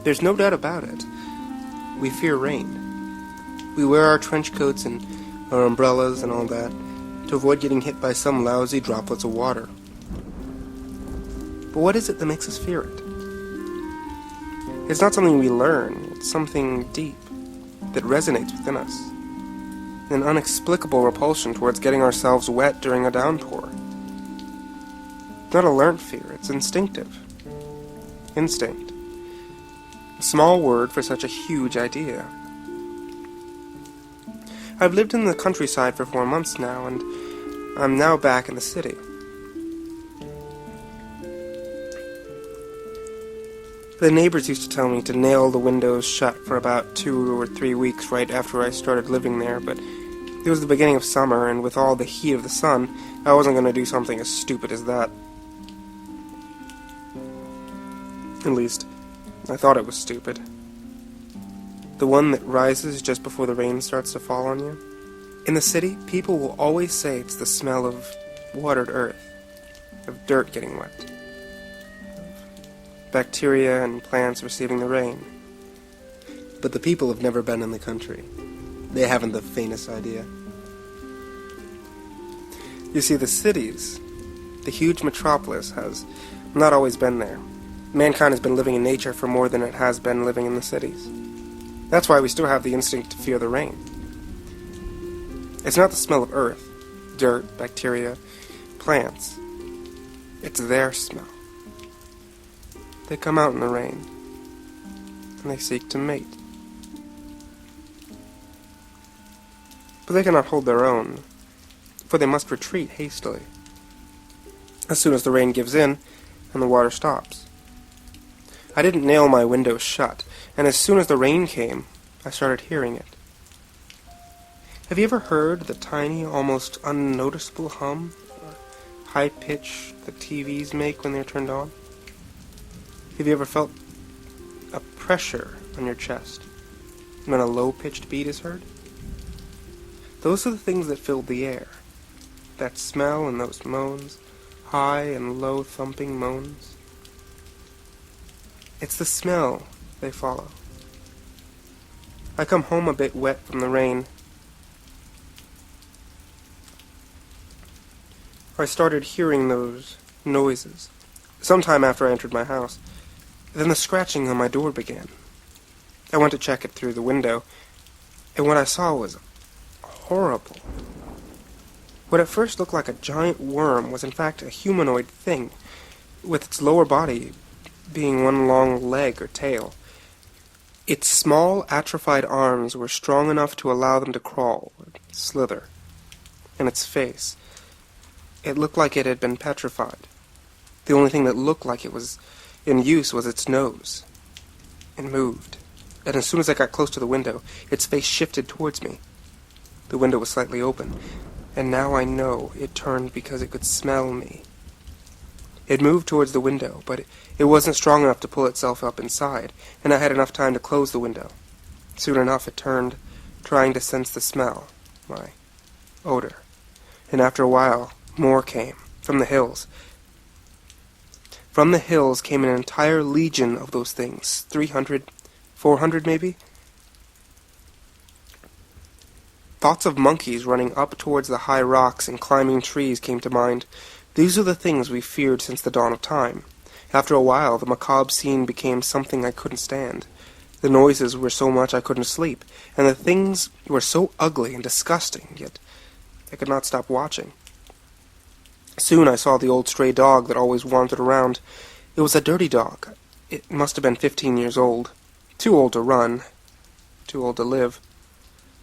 There's no doubt about it. We fear rain. We wear our trench coats and our umbrellas and all that to avoid getting hit by some lousy droplets of water. But what is it that makes us fear it? It's not something we learn. It's something deep that resonates within us. An inexplicable repulsion towards getting ourselves wet during a downpour. Not a learned fear, it's instinctive. Instinct. A small word for such a huge idea. I've lived in the countryside for 4 months now, and I'm now back in the city. The neighbors used to tell me to nail the windows shut for about 2 or 3 weeks right after I started living there, but it was the beginning of summer, and with all the heat of the sun, I wasn't going to do something as stupid as that. At least, I thought it was stupid. The one that rises just before the rain starts to fall on you. In the city, people will always say it's the smell of watered earth, of dirt getting wet, of bacteria and plants receiving the rain. But the people have never been in the country. They haven't the faintest idea. You see, the cities, the huge metropolis, has not always been there. Mankind has been living in nature for more than it has been living in the cities. That's why we still have the instinct to fear the rain. It's not the smell of earth, dirt, bacteria, plants. It's their smell. They come out in the rain, and they seek to mate. But they cannot hold their own, for they must retreat hastily, as soon as the rain gives in and the water stops. I didn't nail my windows shut, and as soon as the rain came, I started hearing it. Have you ever heard the tiny, almost unnoticeable hum, or high pitch that TVs make when they're turned on? Have you ever felt a pressure on your chest when a low-pitched beat is heard? Those are the things that filled the air. That smell and those moans, high and low thumping moans. It's the smell they follow. I come home a bit wet from the rain. I started hearing those noises sometime after I entered my house. Then the scratching on my door began. I went to check it through the window, and what I saw was horrible. What at first looked like a giant worm was in fact a humanoid thing, with its lower body being one long leg or tail. Its small, atrophied arms were strong enough to allow them to crawl, or slither. And its face, it looked like it had been petrified. The only thing that looked like it was in use was its nose. It moved, and as soon as I got close to the window, its face shifted towards me. The window was slightly open, and now I know it turned because it could smell me. It moved towards the window, but it wasn't strong enough to pull itself up inside, and I had enough time to close the window. Soon enough it turned, trying to sense the smell, my odor. And after a while, more came, from the hills. From the hills came an entire legion of those things, 300, 400 maybe? Thoughts of monkeys running up towards the high rocks and climbing trees came to mind. These are the things we feared since the dawn of time. After a while, the macabre scene became something I couldn't stand. The noises were so much I couldn't sleep, and the things were so ugly and disgusting, yet I could not stop watching. Soon I saw the old stray dog that always wandered around. It was a dirty dog. It must have been 15 years old. Too old to run. Too old to live.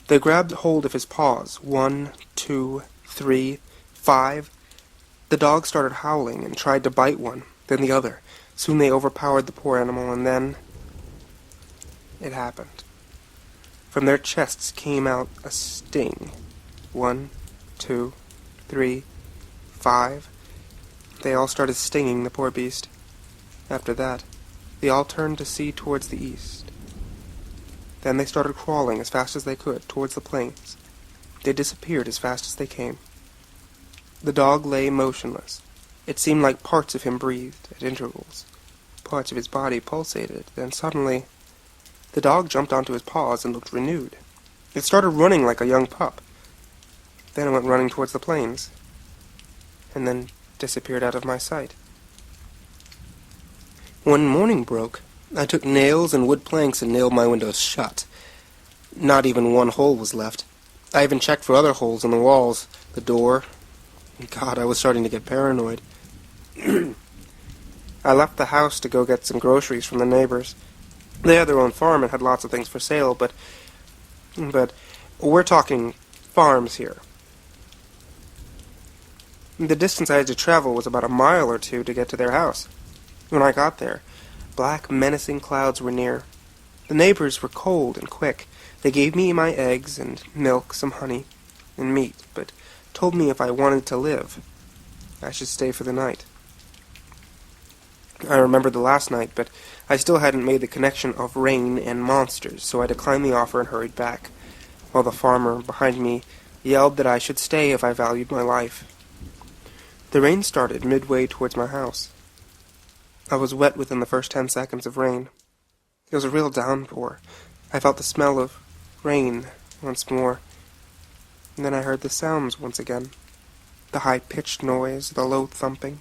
They grabbed hold of his paws. 1, 2, 3, 5. The dog started howling and tried to bite one, then the other. Soon they overpowered the poor animal, and then it happened. From their chests came out a sting. 1, 2, 3, 5. They all started stinging the poor beast. After that, they all turned to see towards the east. Then they started crawling as fast as they could towards the plains. They disappeared as fast as they came. The dog lay motionless. It seemed like parts of him breathed at intervals. parts of his body pulsated. Then suddenly, the dog jumped onto his paws and looked renewed. It started running like a young pup. Then it went running towards the plains, and then disappeared out of my sight. When morning broke, I took nails and wood planks and nailed my windows shut. Not even one hole was left. I even checked for other holes in the walls, the door. God, I was starting to get paranoid. I left the house to go get some groceries from the neighbors. They had their own farm and had lots of things for sale, but we're talking farms here. The distance I had to travel was about a mile or two to get to their house. When I got there, black, menacing clouds were near. The neighbors were cold and quick. They gave me my eggs and milk, some honey, and meat, but told me if I wanted to live, I should stay for the night. I remembered the last night, but I still hadn't made the connection of rain and monsters, so I declined the offer and hurried back, while the farmer behind me yelled that I should stay if I valued my life. The rain started midway towards my house. I was wet within the first 10 seconds of rain. It was a real downpour. I felt the smell of rain once more, and then I heard the sounds once again. The high-pitched noise, the low thumping.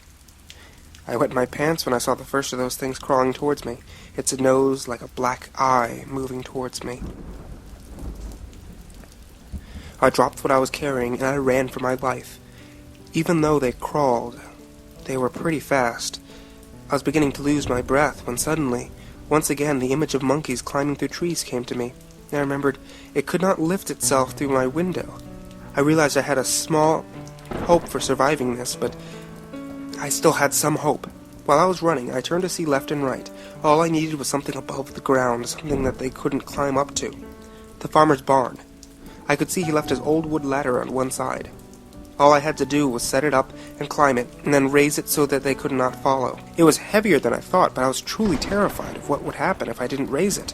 I wet my pants when I saw the first of those things crawling towards me, its nose like a black eye moving towards me. I dropped what I was carrying, and I ran for my life. Even though they crawled, they were pretty fast. I was beginning to lose my breath when suddenly, once again, the image of monkeys climbing through trees came to me. I remembered it could not lift itself through my window. I realized I had a small hope for surviving this, but I still had some hope. While I was running, I turned to see left and right. All I needed was something above the ground, something that they couldn't climb up to. The farmer's barn. I could see he left his old wood ladder on one side. All I had to do was set it up and climb it, and then raise it so that they could not follow. It was heavier than I thought, but I was truly terrified of what would happen if I didn't raise it.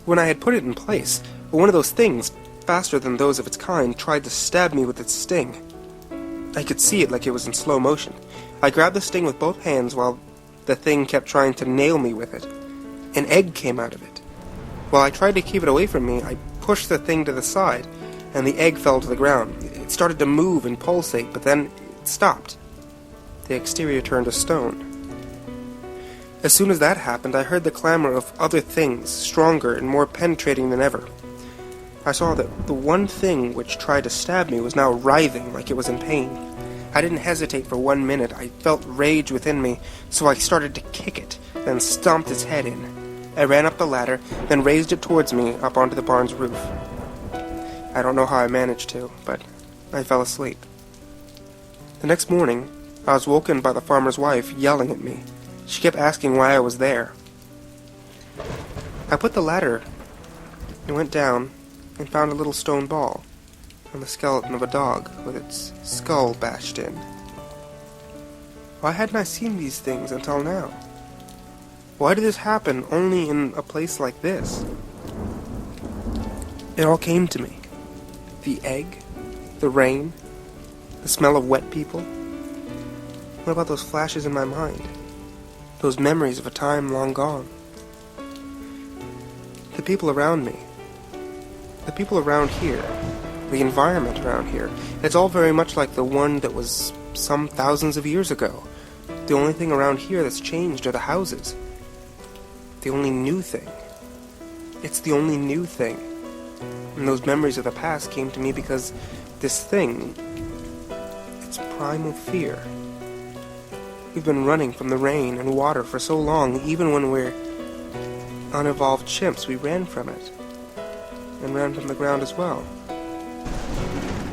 When I had put it in place, one of those things, faster than those of its kind, tried to stab me with its sting. I could see it like it was in slow motion. I grabbed the sting with both hands while the thing kept trying to nail me with it. An egg came out of it. While I tried to keep it away from me, I pushed the thing to the side, and the egg fell to the ground. It started to move and pulsate, but then it stopped. The exterior turned to stone. As soon as that happened, I heard the clamor of other things, stronger and more penetrating than ever. I saw that the one thing which tried to stab me was now writhing like it was in pain. I didn't hesitate for 1 minute. I felt rage within me, so I started to kick it, then stomped its head in. I ran up the ladder, then raised it towards me up onto the barn's roof. I don't know how I managed to, but I fell asleep. The next morning, I was woken by the farmer's wife yelling at me. She kept asking why I was there. I put the ladder and went down and found a little stone ball and the skeleton of a dog with its skull bashed in. Why hadn't I seen these things until now? Why did this happen only in a place like this? It all came to me. The egg, the rain, the smell of wet people. What about those flashes in my mind? Those memories of a time long gone? The people around me. The people around here. The environment around here. It's all very much like the one that was some thousands of years ago. The only thing around here that's changed are the houses. The only new thing. It's the only new thing. And those memories of the past came to me because this thing, it's primal fear. We've been running from the rain and water for so long, even when we're unevolved chimps, we ran from it. And ran from the ground as well.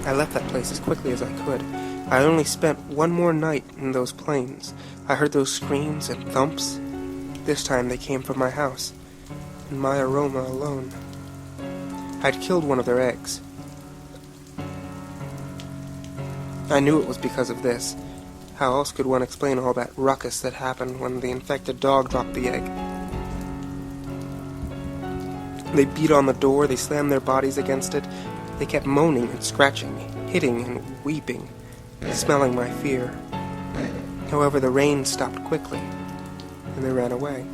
I left that place as quickly as I could. I only spent one more night in those plains. I heard those screams and thumps. This time they came from my house, and my aroma alone. I'd killed one of their eggs. I knew it was because of this. How else could one explain all that ruckus that happened when the infected dog dropped the egg? They beat on the door, they slammed their bodies against it. They kept moaning and scratching, hitting and weeping, smelling my fear. However, the rain stopped quickly, and they ran away.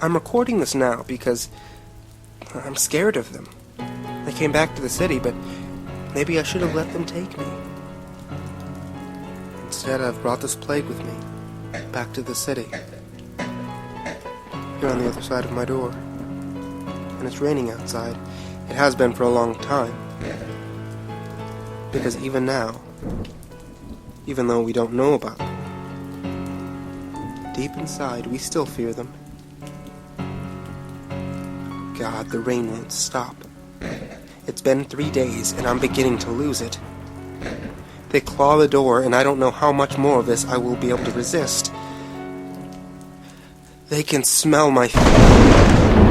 I'm recording this now because I'm scared of them. They came back to the city, but maybe I should have let them take me. Instead, I've brought this plague with me, back to the city. Here on the other side of my door. And it's raining outside. It has been for a long time. Because even now, even though we don't know about them, deep inside we still fear them. God, the rain won't stop. It's been 3 days, and I'm beginning to lose it. They claw the door, and I don't know how much more of this I will be able to resist. They can smell my feet.